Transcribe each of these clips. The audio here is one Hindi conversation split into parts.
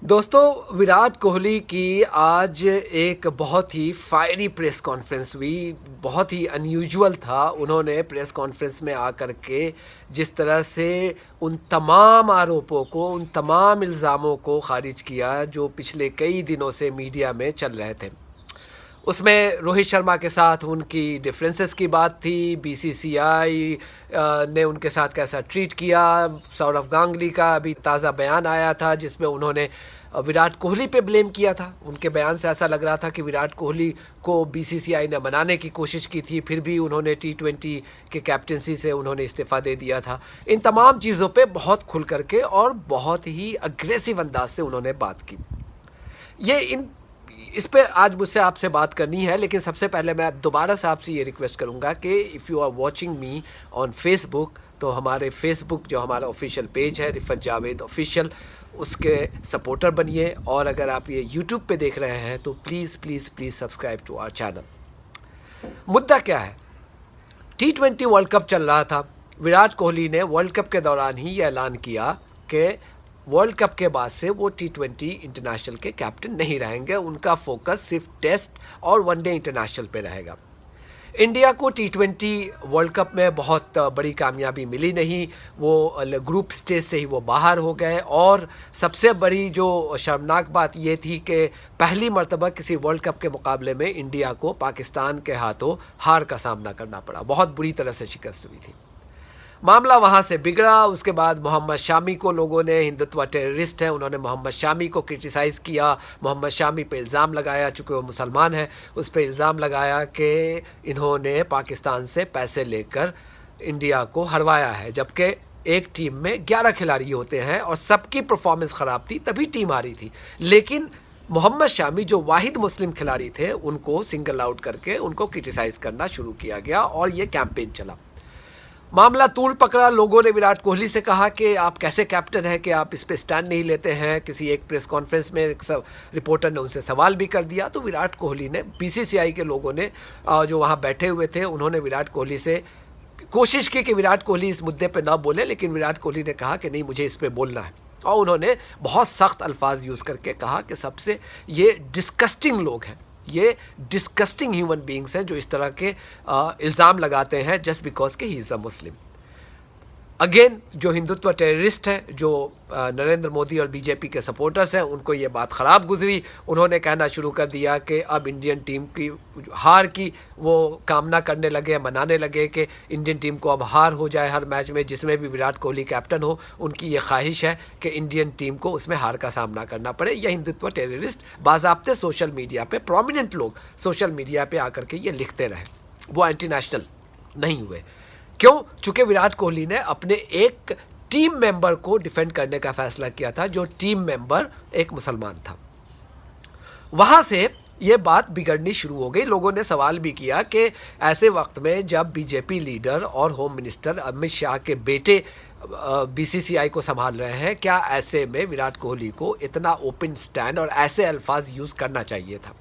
दोस्तों, विराट कोहली की आज एक बहुत ही फायरी प्रेस कॉन्फ्रेंस हुई। बहुत ही अनयूजुअल था। उन्होंने प्रेस कॉन्फ्रेंस में आकर के जिस तरह से उन तमाम आरोपों को, उन तमाम इल्ज़ामों को ख़ारिज किया जो पिछले कई दिनों से मीडिया में चल रहे थे। उसमें रोहित शर्मा के साथ उनकी डिफरेंसेस की बात थी, बीसीसीआई ने उनके साथ कैसा ट्रीट किया। सौरव गांगुली का अभी ताज़ा बयान आया था जिसमें उन्होंने विराट कोहली पे ब्लेम किया था। उनके बयान से ऐसा लग रहा था कि विराट कोहली को बीसीसीआई ने मनाने की कोशिश की थी, फिर भी उन्होंने T20 के कैप्टनसी से उन्होंने इस्तीफ़ा दे दिया था। इन तमाम चीज़ों पे बहुत खुल करके और बहुत ही अग्रेसिव अंदाज से उन्होंने बात की। इस पे आज मुझसे आपसे बात करनी है, लेकिन सबसे पहले मैं दोबारा से आपसे ये रिक्वेस्ट करूँगा कि if you are watching me on Facebook, तो हमारे फेसबुक जो हमारा ऑफिशियल पेज है रिफ़त जावेद ऑफिशियल, उसके सपोर्टर बनिए। और अगर आप ये यूट्यूब पे देख रहे हैं तो please please please subscribe to our channel. मुद्दा क्या है? T20 वर्ल्ड कप चल रहा था। विराट कोहली ने वर्ल्ड कप के दौरान ही ये ऐलान किया कि वर्ल्ड कप के बाद से वो T20 इंटरनेशनल के कैप्टन नहीं रहेंगे। उनका फोकस सिर्फ टेस्ट और वनडे इंटरनेशनल पे रहेगा। इंडिया को T20 वर्ल्ड कप में बहुत बड़ी कामयाबी मिली नहीं। वो ग्रुप स्टेज से ही वो बाहर हो गए। और सबसे बड़ी जो शर्मनाक बात ये थी कि पहली मर्तबा किसी वर्ल्ड कप के मुकाबले में इंडिया को पाकिस्तान के हाथों हार का सामना करना पड़ा। बहुत बुरी तरह से शिकस्त हुई थी। मामला वहाँ से बिगड़ा। उसके बाद मोहम्मद शामी को लोगों ने, हिंदुत्व टेररिस्ट हैं, उन्होंने मोहम्मद शामी को क्रिटिसाइज़ किया। मोहम्मद शामी पे इल्ज़ाम लगाया, चूँकि वो मुसलमान है, उस पर इल्ज़ाम लगाया कि इन्होंने पाकिस्तान से पैसे लेकर इंडिया को हरवाया है। जबकि एक टीम में 11 खिलाड़ी होते हैं और सबकी परफॉर्मेंस ख़राब थी, तभी टीम हारी थी। लेकिन मोहम्मद शामी जो वाहिद मुस्लिम खिलाड़ी थे, उनको सिंगल आउट करके उनको क्रिटिसाइज़ करना शुरू किया गया और ये कैंपेन चला। मामला तूल पकड़ा। लोगों ने विराट कोहली से कहा कि आप कैसे कैप्टन हैं कि आप इस पे स्टैंड नहीं लेते हैं। किसी एक प्रेस कॉन्फ्रेंस में एक रिपोर्टर ने उनसे सवाल भी कर दिया। तो विराट कोहली ने, बीसीसीआई के लोगों ने जो वहाँ बैठे हुए थे, उन्होंने विराट कोहली से कोशिश की कि विराट कोहली इस मुद्दे पे ना बोले, लेकिन विराट कोहली ने कहा कि नहीं, मुझे इस पे बोलना है। और उन्होंने बहुत सख्त अल्फाज यूज़ करके कहा कि सबसे ये डिस्कस्टिंग लोग हैं, ये डिस्कस्टिंग ह्यूमन बींग्स हैं जो इस तरह के इल्ज़ाम लगाते हैं जस्ट बिकॉज के he is a Muslim. Again, जो हिंदुत्व टेररिस्ट हैं, जो नरेंद्र मोदी और बीजेपी के सपोर्टर्स हैं, उनको ये बात ख़राब गुजरी। उन्होंने कहना शुरू कर दिया कि अब इंडियन टीम की हार की वो कामना करने लगे, मनाने लगे कि इंडियन टीम को अब हार हो जाए हर मैच में, जिसमें भी विराट कोहली कैप्टन हो। उनकी ये ख्वाहिश है कि इंडियन टीम को उसमें हार का सामना करना पड़े। यह हिंदुत्व टेररिस्ट बाज़ाब्ते सोशल मीडिया पे, प्रोमिनेंट लोग सोशल मीडिया पे आकर के ये लिखते रहे। वो एंटी नेशनल नहीं हुए। क्यों? चूँकि विराट कोहली ने अपने एक टीम मेंबर को डिफेंड करने का फैसला किया था, जो टीम मेंबर एक मुसलमान था। वहाँ से ये बात बिगड़नी शुरू हो गई। लोगों ने सवाल भी किया कि ऐसे वक्त में जब बीजेपी लीडर और होम मिनिस्टर अमित शाह के बेटे बीसीसीआई को संभाल रहे हैं, क्या ऐसे में विराट कोहली को इतना ओपन स्टैंड और ऐसे अल्फाज यूज़ करना चाहिए था?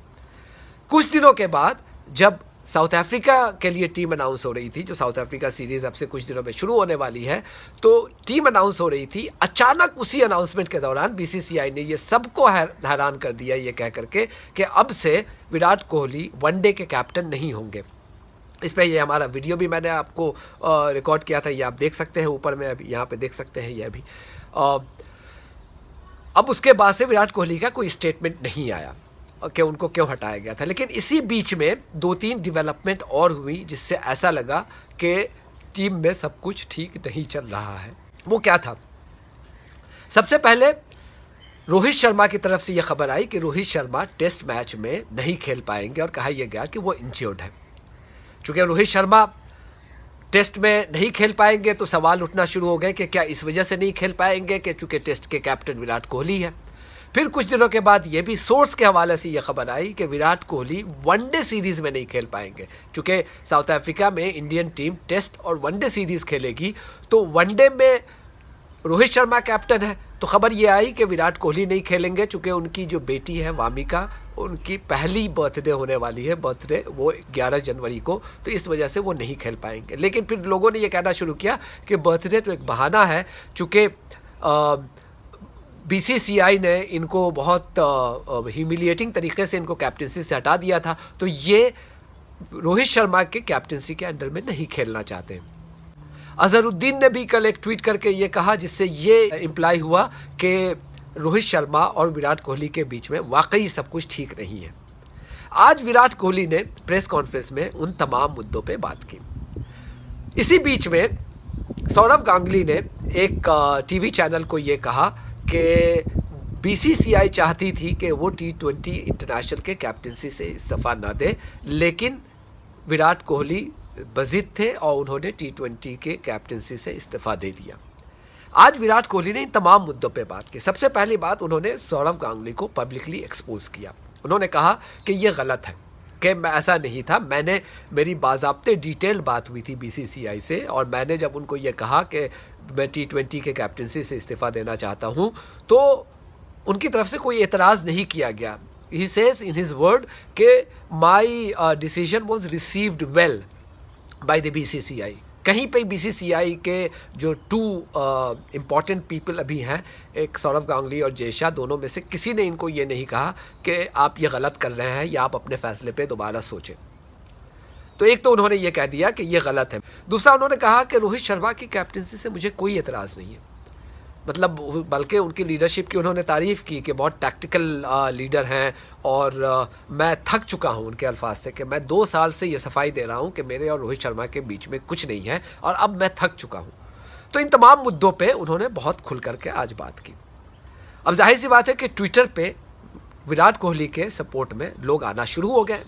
कुछ दिनों के बाद जब साउथ अफ्रीका के लिए टीम अनाउंस हो रही थी, जो साउथ अफ्रीका सीरीज़ अब से कुछ दिनों में शुरू होने वाली है, तो टीम अनाउंस हो रही थी। अचानक उसी अनाउंसमेंट के दौरान बीसीसीआई ने ये सबको हैरान कर दिया ये कह करके कि अब से विराट कोहली वनडे के कैप्टन नहीं होंगे। इस पर ये हमारा वीडियो भी मैंने आपको रिकॉर्ड किया था, ये आप देख सकते हैं ऊपर में, अभी यहाँ पे देख सकते हैं ये भी। अब उसके बाद से विराट कोहली का कोई स्टेटमेंट नहीं आया कि उनको क्यों हटाया गया था। लेकिन इसी बीच में 2-3 डेवलपमेंट और हुई जिससे ऐसा लगा कि टीम में सब कुछ ठीक नहीं चल रहा है। वो क्या था? सबसे पहले रोहित शर्मा की तरफ से ये खबर आई कि रोहित शर्मा टेस्ट मैच में नहीं खेल पाएंगे और कहा यह गया कि वो इंज्योर्ड है। चूँकि रोहित शर्मा टेस्ट में नहीं खेल पाएंगे तो सवाल उठना शुरू हो गए कि क्या इस वजह से नहीं खेल पाएंगे कि चूँकि टेस्ट के कैप्टन विराट कोहली है। फिर कुछ दिनों के बाद ये भी सोर्स के हवाले से ये खबर आई कि विराट कोहली वनडे सीरीज़ में नहीं खेल पाएंगे। चूँकि साउथ अफ्रीका में इंडियन टीम टेस्ट और वनडे सीरीज़ खेलेगी, तो वनडे में रोहित शर्मा कैप्टन है, तो खबर ये आई कि विराट कोहली नहीं खेलेंगे। चूँकि उनकी जो बेटी है वामिका, उनकी पहली बर्थडे होने वाली है, बर्थडे वो 11 जनवरी को, तो इस वजह से वो नहीं खेल पाएंगे। लेकिन फिर लोगों ने ये कहना शुरू किया कि बर्थडे तो एक बहाना है, चूँकि बीसीसीआई ने इनको बहुत ह्यूमिलिएटिंग तरीके से इनको कैप्टनसी से हटा दिया था, तो ये रोहित शर्मा के कैप्टनसी के अंडर में नहीं खेलना चाहते। अजहरुद्दीन ने भी कल एक ट्वीट करके ये कहा, जिससे ये इम्प्लाई हुआ कि रोहित शर्मा और विराट कोहली के बीच में वाकई सब कुछ ठीक नहीं है। आज विराट कोहली ने प्रेस कॉन्फ्रेंस में उन तमाम मुद्दों पे बात की। इसी बीच में सौरव गांगुली ने एक टीवी चैनल को ये कहा कि बीसीसीआई चाहती थी कि वो T20 इंटरनेशनल के कैप्टनसी से इस्तीफा ना दे, लेकिन विराट कोहली बज़िद थे और उन्होंने T20 के कैप्टनसी से इस्तीफा दे दिया। आज विराट कोहली ने इन तमाम मुद्दों पे बात की। सबसे पहली बात, उन्होंने सौरव गांगुली को पब्लिकली एक्सपोज किया। उन्होंने कहा कि ये गलत है, कि मैं ऐसा नहीं था, मेरी बाज़ाब्ते डिटेल बात हुई थी बीसीसीआई से, और मैंने जब उनको ये कहा कि मैं T20 के कैप्टनसी से इस्तीफ़ा देना चाहता हूँ, तो उनकी तरफ से कोई एतराज़ नहीं किया गया। He says in his word कि my decision was received well by the BCCI. कहीं पे बीसीसीआई के जो टू इम्पॉर्टेंट पीपल अभी हैं, एक सौरव गांगुली और जय शाह, दोनों में से किसी ने इनको ये नहीं कहा कि आप ये गलत कर रहे हैं या आप अपने फैसले पे दोबारा सोचें। तो एक तो उन्होंने ये कह दिया कि ये गलत है। दूसरा, उन्होंने कहा कि रोहित शर्मा की कैप्टनसी से मुझे कोई एतराज़ नहीं है, मतलब बल्कि उनकी लीडरशिप की उन्होंने तारीफ़ की कि बहुत टैक्टिकल लीडर हैं, और मैं थक चुका हूं, उनके अल्फाज थे कि मैं 2 साल से ये सफाई दे रहा हूं कि मेरे और रोहित शर्मा के बीच में कुछ नहीं है और अब मैं थक चुका हूं। तो इन तमाम मुद्दों पे उन्होंने बहुत खुल करके आज बात की। अब जाहिर सी बात है कि ट्विटर पे विराट कोहली के सपोर्ट में लोग आना शुरू हो गए।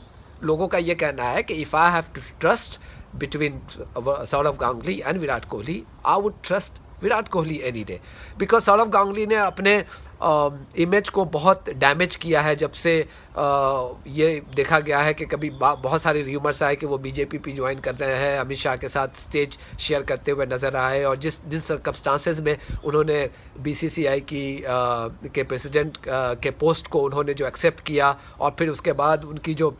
लोगों का ये कहना है कि if I have to trust between Sourav Ganguly and Virat Kohli, I would trust Virat Kohli any day, because Sourav Ganguly ने अपने इमेज को बहुत डैमेज किया है जब से ये देखा गया है कि कभी बहुत सारे र्यूमर्स आए कि वो बीजेपी पे ज्वाइन कर रहे हैं, अमित शाह के साथ स्टेज शेयर करते हुए नज़र आए, और जिन सर्कमस्टांसेस में उन्होंने बीसीसीआई के प्रेसिडेंट के पोस्ट को उन्होंने जो एक्सेप्ट किया, और फिर उसके बाद उनकी जो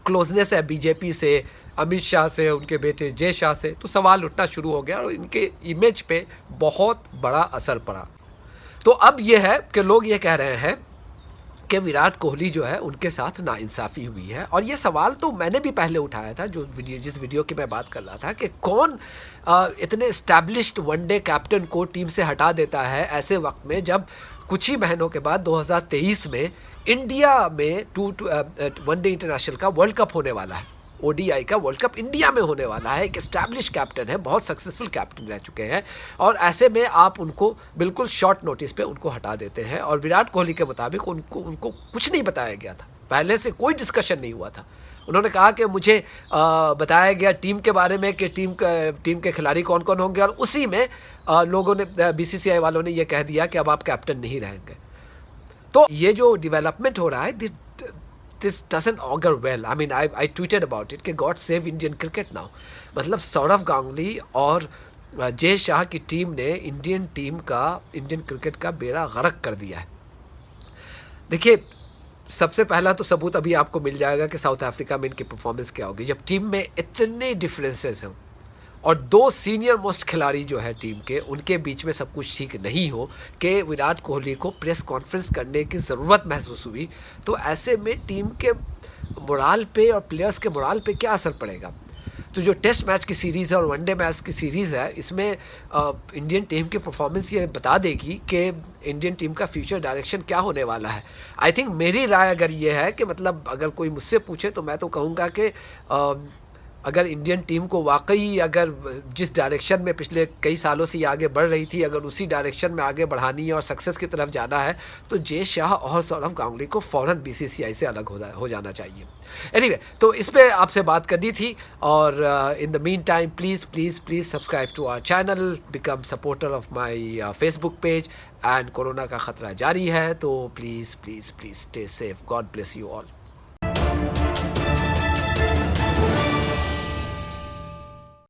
क्लोजनेस है बीजेपी से, अमित शाह से, उनके बेटे जय शाह से, तो सवाल उठना शुरू हो गया और इनके इमेज पे बहुत बड़ा असर पड़ा। तो अब ये है कि लोग ये कह रहे हैं कि विराट कोहली जो है उनके साथ नाइंसाफ़ी हुई है, और ये सवाल तो मैंने भी पहले उठाया था, जिस वीडियो की मैं बात कर रहा था, कि कौन इतने इस्टेब्लिश्ड वनडे कैप्टन को टीम से हटा देता है ऐसे वक्त में जब कुछ ही महीनों के बाद 2023 में इंडिया में वनडे इंटरनेशनल का वर्ल्ड कप होने वाला है। ODI का वर्ल्ड कप इंडिया में होने वाला है। एक एस्टैब्लिश कैप्टन है, बहुत सक्सेसफुल कैप्टन रह चुके हैं, और ऐसे में आप उनको बिल्कुल शॉर्ट नोटिस पे उनको हटा देते हैं। और विराट कोहली के मुताबिक उनको कुछ नहीं बताया गया था, पहले से कोई डिस्कशन नहीं हुआ था। उन्होंने कहा कि मुझे बताया गया टीम के बारे में कि टीम के खिलाड़ी कौन कौन होंगे, और उसी में लोगों ने, BCCI वालों ने यह कह दिया कि अब आप कैप्टन नहीं रहेंगे। तो ये जो डेवलपमेंट हो रहा है, this doesn't augur well. I mean, I tweeted about it कि God save Indian cricket now. मतलब सौरव गांगुली और जय शाह की टीम ने इंडियन क्रिकेट का बेड़ा गर्क कर दिया है। देखिए, सबसे पहला तो सबूत अभी आपको मिल जाएगा कि साउथ अफ्रीका में इनकी परफॉर्मेंस क्या होगी, जब टीम में इतने डिफरेंसेस हैं और 2 सीनियर मोस्ट खिलाड़ी जो है टीम के, उनके बीच में सब कुछ ठीक नहीं हो कि विराट कोहली को प्रेस कॉन्फ्रेंस करने की ज़रूरत महसूस हुई, तो ऐसे में टीम के मोराल पे और प्लेयर्स के मोराल पे क्या असर पड़ेगा। तो जो टेस्ट मैच की सीरीज़ है और वनडे मैच की सीरीज़ है, इसमें इंडियन टीम की परफॉर्मेंस ये बता देगी कि इंडियन टीम का फ्यूचर डायरेक्शन क्या होने वाला है। आई थिंक मेरी राय अगर ये है कि मतलब अगर कोई मुझसे पूछे तो मैं तो कहूँगा कि अगर इंडियन टीम को वाकई अगर जिस डायरेक्शन में पिछले कई सालों से ये आगे बढ़ रही थी, अगर उसी डायरेक्शन में आगे बढ़ानी है और सक्सेस की तरफ जाना है, तो जय शाह और सौरव गांगुली को फ़ौरन BCCI से अलग हो जाना चाहिए। एनीवे, तो इस पे आपसे बात करनी थी, और in the meantime please subscribe to our channel, become supporter of my Facebook page, and corona का ख़तरा जारी है, तो please stay safe. God bless you all.